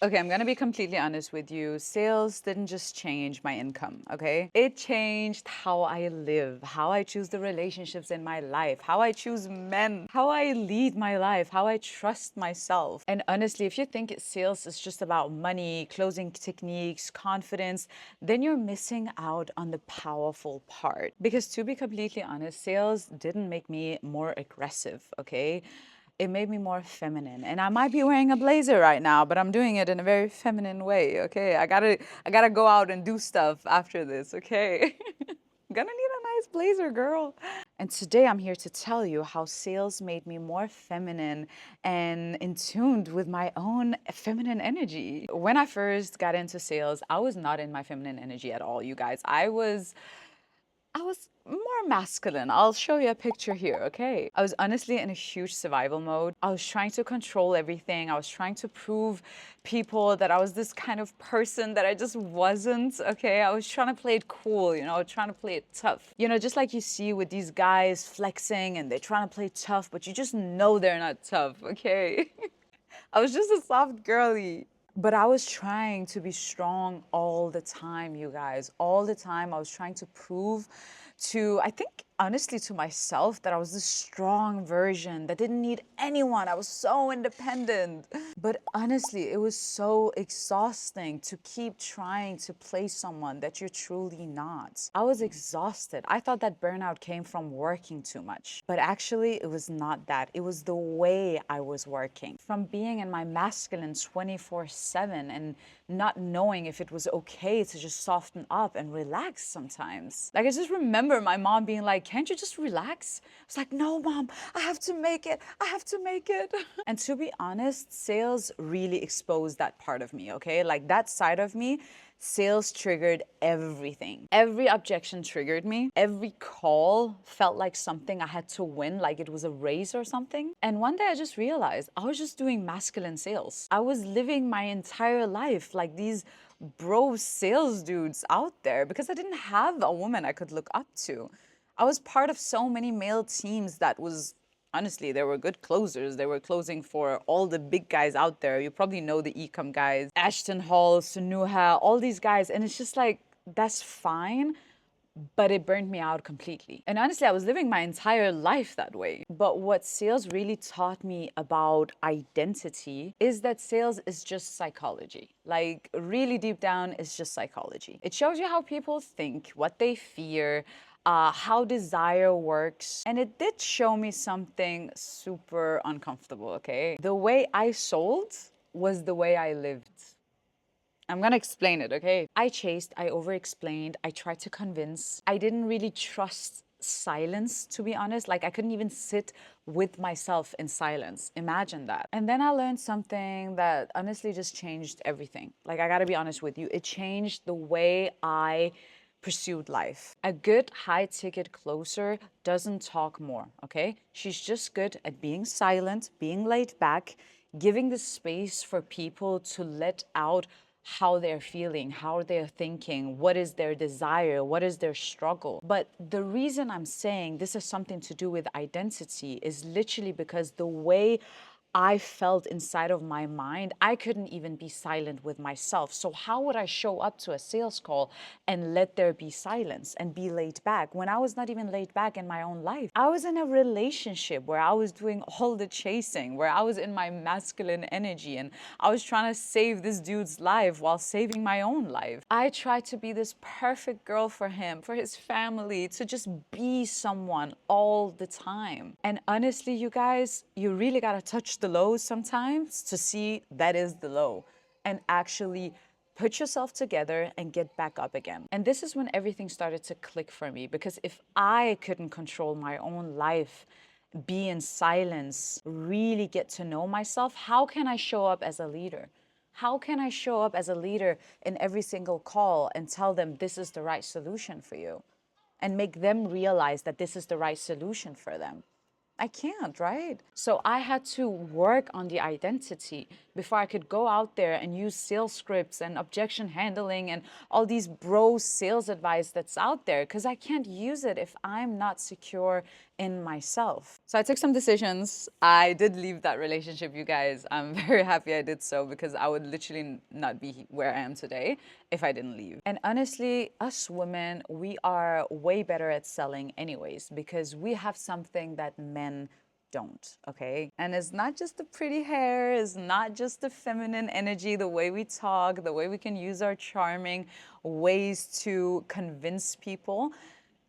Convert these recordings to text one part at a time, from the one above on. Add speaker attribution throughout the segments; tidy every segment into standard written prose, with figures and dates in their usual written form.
Speaker 1: Okay, I'm gonna be completely honest with you. Sales didn't just change my income, okay? It changed how I live, how I choose the relationships in my life, how I choose men, how I lead my life, how I trust myself. And honestly, if you think sales is just about money, closing techniques, confidence, then you're missing out on the powerful part. Because to be completely honest, sales didn't make me more aggressive, okay? It made me more feminine. And I might be wearing a blazer right now, but I'm doing it in a very feminine way, okay? I gotta go out and do stuff after this, okay? Gonna need a nice blazer, girl. And today I'm here to tell you how sales made me more feminine and in tuned with my own feminine energy. When I first got into sales, I was not in my feminine energy at all, you guys. I was more masculine. I'll show you a picture here, okay? I was honestly in a huge survival mode. I was trying to control everything. I was trying to prove people that I was this kind of person that I just wasn't, okay? I was trying to play it cool, trying to play it tough. Just like you see with these guys flexing and they're trying to play tough, but you just know they're not tough, okay? I was just a soft girly. But I was trying to be strong all the time, you guys. All the time, I was trying to prove I think, honestly, to myself that I was this strong version that didn't need anyone. I was so independent. But honestly, it was so exhausting to keep trying to play someone that you're truly not. I was exhausted. I thought that burnout came from working too much. But actually, it was not that. It was the way I was working. From being in my masculine 24/7 and not knowing if it was okay to just soften up and relax sometimes. Like, I just remember my mom being like, can't you just relax? I was like, no, mom, I have to make it. I have to make it. And to be honest, sales really exposed that part of me, okay? Like, that side of me, sales triggered everything. Every objection triggered me. Every call felt like something I had to win, like it was a race or something. And one day I just realized I was just doing masculine sales. I was living my entire life like these bro sales dudes out there because I didn't have a woman I could look up to. I was part of so many male teams that was honestly, they were good closers. They were closing for all the big guys out there. You probably know the ecom guys, Ashton Hall, Sunuha, all these guys. And it's just like, that's fine, but it burned me out completely. And honestly, I was living my entire life that way. But what sales really taught me about identity is that sales is just psychology. Like, really deep down, it's just psychology. It shows you how people think, what they fear, how desire works. And it did show me something super uncomfortable, okay? The way I sold was the way I lived. I'm gonna explain it, okay? I chased, I over-explained, I tried to convince. I didn't really trust silence, to be honest. Like, I couldn't even sit with myself in silence. Imagine that. And then I learned something that honestly just changed everything. Like, I gotta be honest with you, it changed the way I pursued life. A good high-ticket closer doesn't talk more, okay? She's just good at being silent, being laid back, giving the space for people to let out how they're feeling, how they're thinking, what is their desire, what is their struggle. But the reason I'm saying this has something to do with identity is literally because the way I felt inside of my mind, I couldn't even be silent with myself. So how would I show up to a sales call and let there be silence and be laid back when I was not even laid back in my own life? I was in a relationship where I was doing all the chasing, where I was in my masculine energy and I was trying to save this dude's life while saving my own life. I tried to be this perfect girl for him, for his family, to just be someone all the time. And honestly, you guys, you really gotta touch the lows sometimes to see that is the low and actually put yourself together and get back up again. And this is when everything started to click for me, because if I couldn't control my own life, be in silence, really get to know myself, how can I show up as a leader? How can I show up as a leader in every single call and tell them this is the right solution for you and make them realize that this is the right solution for them? I can't, right? So I had to work on the identity before I could go out there and use sales scripts and objection handling and all these bro sales advice that's out there, because I can't use it if I'm not secure in myself. So I took some decisions. I did leave that relationship, you guys. I'm very happy I did so because I would literally not be where I am today if I didn't leave. And honestly, us women, we are way better at selling anyways because we have something that men don't, okay? And it's not just the pretty hair, it's not just the feminine energy, the way we talk, the way we can use our charming ways to convince people.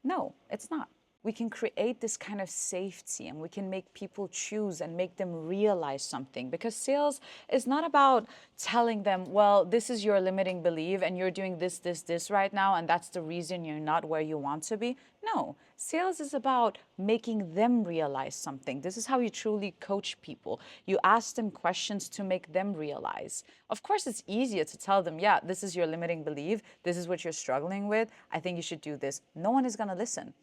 Speaker 1: No, it's not. We can create this kind of safety and we can make people choose and make them realize something, because sales is not about telling them, well, this is your limiting belief and you're doing this right now and that's the reason you're not where you want to be. No, sales is about making them realize something. This is how you truly coach people. You ask them questions to make them realize. Of course, it's easier to tell them, yeah, this is your limiting belief, this is what you're struggling with, I think you should do this. No one is going to listen,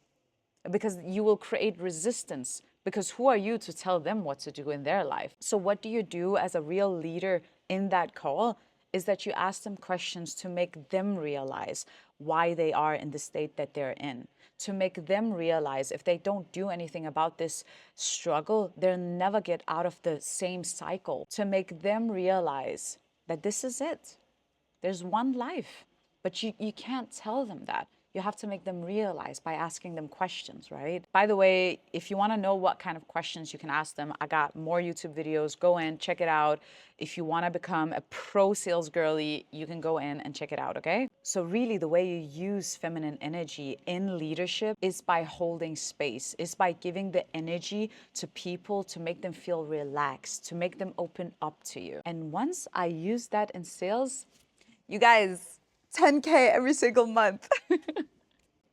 Speaker 1: because you will create resistance, because who are you to tell them what to do in their life? So what do you do as a real leader in that call is that you ask them questions to make them realize why they are in the state that they're in, to make them realize if they don't do anything about this struggle, they'll never get out of the same cycle, to make them realize that this is it. There's one life, but you can't tell them that. You have to make them realize by asking them questions, right? By the way, if you want to know what kind of questions you can ask them, I got more YouTube videos. Go in, check it out. If you want to become a pro sales girly, you can go in and check it out, okay? So really the way you use feminine energy in leadership is by holding space, is by giving the energy to people to make them feel relaxed, to make them open up to you. And once I use that in sales, you guys, 10K every single month.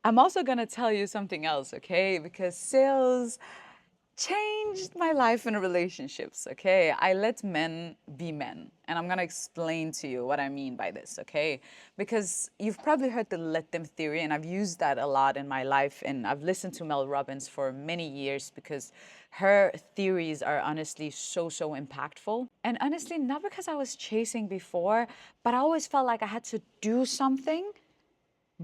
Speaker 1: I'm also gonna tell you something else, okay? Because sales changed my life in relationships, okay? I let men be men. And I'm gonna explain to you what I mean by this, okay? Because you've probably heard the let them theory, and I've used that a lot in my life. And I've listened to Mel Robbins for many years because her theories are honestly so impactful. And honestly, not because I was chasing before, but I always felt like I had to do something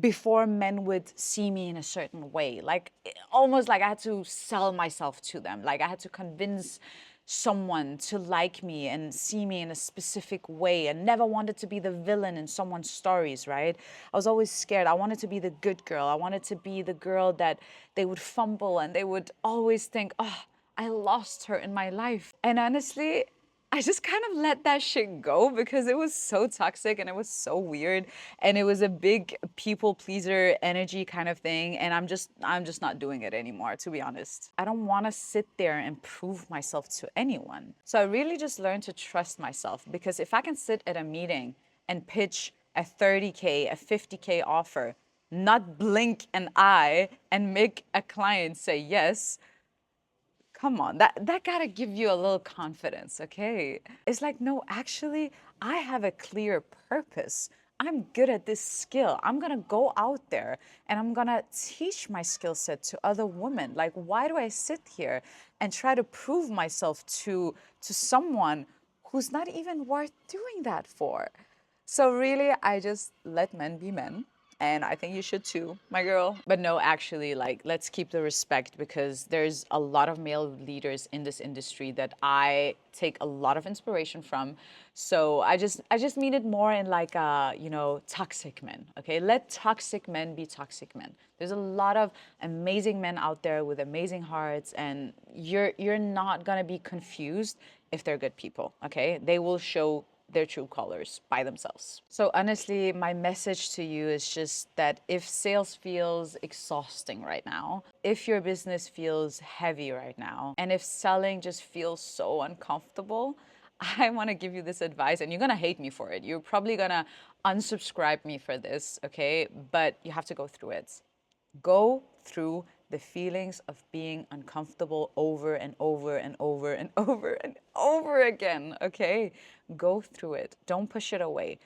Speaker 1: before men would see me in a certain way. Like almost like I had to sell myself to them. Like I had to convince someone to like me and see me in a specific way, and never wanted to be the villain in someone's stories, right? I was always scared. I wanted to be the good girl. I wanted to be the girl that they would fumble and they would always think, oh, I lost her in my life. And honestly, I just kind of let that shit go because it was so toxic and it was so weird and it was a big people pleaser energy kind of thing, and I'm just not doing it anymore, to be honest. I don't want to sit there and prove myself to anyone. So I really just learned to trust myself, because if I can sit at a meeting and pitch a 30K, a 50K offer, not blink an eye and make a client say yes, come on, that gotta give you a little confidence, okay? It's like, no, actually, I have a clear purpose. I'm good at this skill. I'm gonna go out there and I'm gonna teach my skill set to other women. Like, why do I sit here and try to prove myself to someone who's not even worth doing that for? So really, I just let men be men. And I think you should too, my girl. But no, actually, like, let's keep the respect, because there's a lot of male leaders in this industry that I take a lot of inspiration from. So I just mean it more in like, toxic men, okay? Let toxic men be toxic men. There's a lot of amazing men out there with amazing hearts, and you're not gonna be confused if they're good people, okay? They will show their true colors by themselves. So honestly, my message to you is just that if sales feels exhausting right now, if your business feels heavy right now, and if selling just feels so uncomfortable, I want to give you this advice, and you're going to hate me for it. You're probably going to unsubscribe me for this, okay? But you have to go through it. Go through the feelings of being uncomfortable over and over and over and over and over again, okay? Go through it. Don't push it away.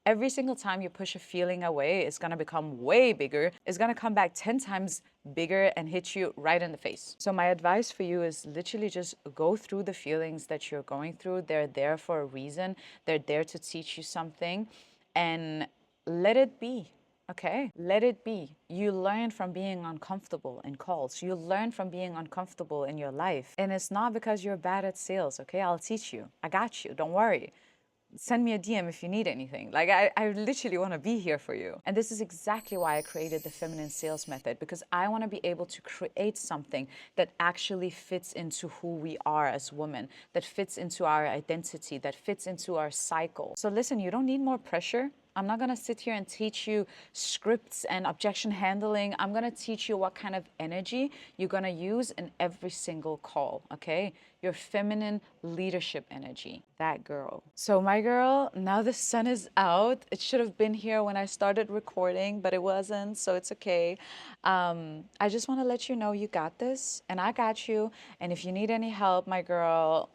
Speaker 1: Every single time you push a feeling away, it's gonna become way bigger. It's gonna come back 10 times bigger and hit you right in the face. So my advice for you is literally just go through the feelings that you're going through. They're there for a reason. They're there to teach you something, and let it be. Okay, let it be. You learn from being uncomfortable in calls. You learn from being uncomfortable in your life. And it's not because you're bad at sales, okay? I'll teach you. I got you. Don't worry. Send me a DM if you need anything. Like, I literally want to be here for you. And this is exactly why I created the feminine sales method, because I want to be able to create something that actually fits into who we are as women, that fits into our identity, that fits into our cycle. So listen, you don't need more pressure. I'm not going to sit here and teach you scripts and objection handling. I'm going to teach you what kind of energy you're going to use in every single call, okay? Your feminine leadership energy, that girl. So my girl, now the sun is out. It should have been here when I started recording, but it wasn't, so it's okay. I just want to let you know you got this, and I got you. And if you need any help, my girl,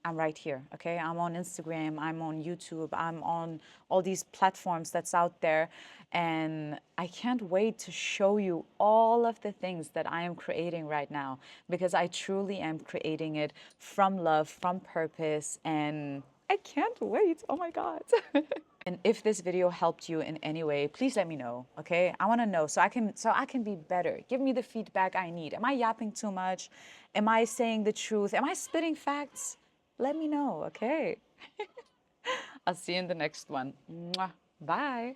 Speaker 1: I'm right here, okay? I'm on Instagram, I'm on YouTube, I'm on all these platforms that's out there. And I can't wait to show you all of the things that I am creating right now, because I truly am creating it from love, from purpose, and I can't wait. Oh my God. And if this video helped you in any way, please let me know, okay? I want to know so I can be better. Give me the feedback I need. Am I yapping too much? Am I saying the truth? Am I spitting facts? Let me know, okay? I'll see you in the next one. Mwah. Bye.